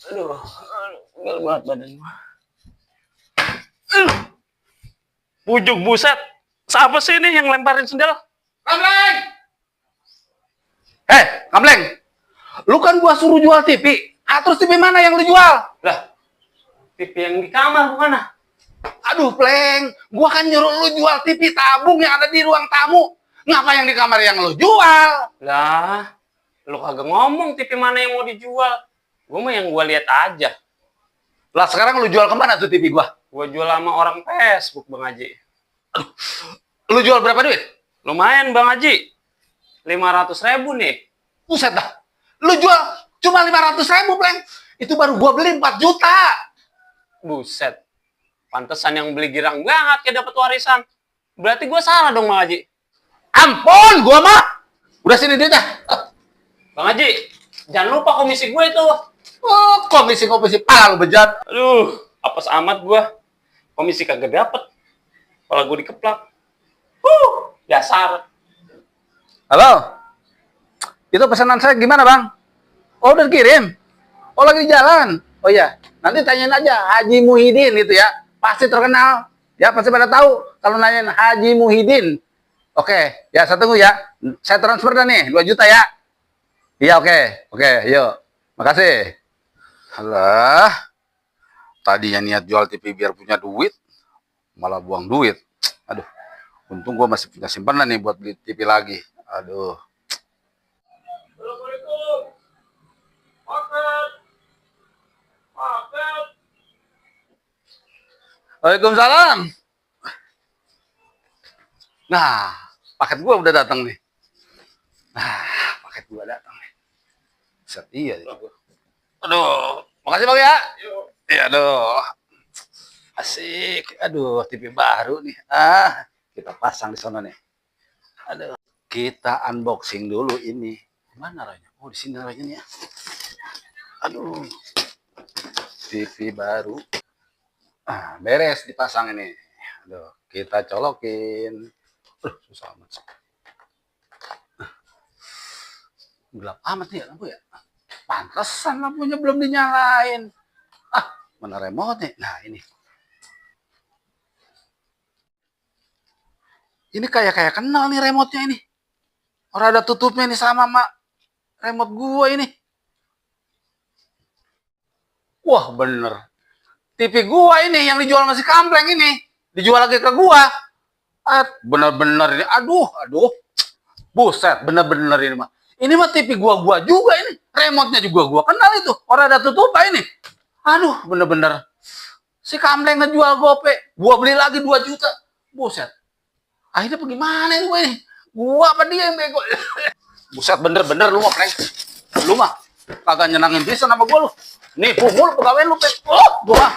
Aduh, pegal banget badan gua. Bujuk buset. Siapa sih ini yang lemparin sendal? Kamleng! Kamleng! Lu kan gua suruh jual TV. Terus TV mana yang lu jual? Lah, TV yang di kamar mana? Aduh, Pleng. Gua kan nyuruh lu jual TV tabung yang ada di ruang tamu. Ngapa yang di kamar yang lu jual? Lah, lu kagak ngomong TV mana yang mau dijual. Gua mah yang gua lihat aja. Lah, sekarang lu jual kemana tuh TV gua? Gua jual sama orang Facebook, Bang Haji. Lu jual berapa duit? Lumayan, Bang Haji. 500.000 nih. Buset dah. Lu jual cuma 500.000, Pleng. Itu baru gua beli 4 juta. Buset. Pantesan yang beli girang banget kayak dapat warisan. Berarti gua salah dong, Bang Haji. Ampun, gua mah. Udah sini duitnya. Bang Haji, jangan lupa komisi gue itu. Oh, komisi pala lu bejat. Aduh, apes amat gua. Komisi kagak dapet. Kepala gue dikeplak. Dasar. Halo. Itu pesanan saya gimana, Bang? Oh, udah kirim. Oh, lagi di jalan. Oh iya, nanti tanyain aja Haji Muhyiddin itu ya. Pasti terkenal. Ya, pasti pada tahu kalau nanyain Haji Muhyiddin. Oke, ya saya tunggu ya. Saya transfer dah nih, 2 juta ya. Iya, oke. Oke, yuk. Makasih. Alah. Tadinya niat jual TV biar punya duit, malah buang duit. Aduh. Untung gua masih punya simpanan nih buat beli TV lagi. Aduh. Assalamualaikum. Paket. Paket. Waalaikumsalam. Nah, paket gua udah datang nih. Paket gua datang nih. Set, iya. Aduh, makasih Bang ya. Iya, aduh. Asik. Aduh, TV baru nih. Kita pasang di sana nih. Aduh. Kita unboxing dulu ini. Mana ranya? Oh, di sini ranya nih ya. Aduh. TV baru. Beres dipasang ini. Aduh, kita colokin. Susah amat sih. Gelap amat nih lampu ya. Pantesan lampunya belum dinyalain. Mana remote nih? Nah, ini. Ini kayak kenal nih remote-nya ini. Orang ada tutupnya nih sama remote gua ini. Wah, bener. TV gua ini yang dijual masih Kampleng ini. Dijual lagi ke gua. Bener-bener ini. Aduh. Buset, bener-bener ini mah. Ini mah TV gua juga ini. Remote-nya juga gua kenal itu. Orang ada tutupnya ini. Aduh, bener-bener. Si Kampleng ngejual gope. Gua beli lagi 2 juta. Buset. Akhirnya bagaimana ini gue ini? Gua apa dia yang bego? Buset, bener-bener lu mah, Pleng. Lu mah kagak nyenangin bisa sama gua lu. Nih, pungul pegawai lu, Pleng. Gua mah.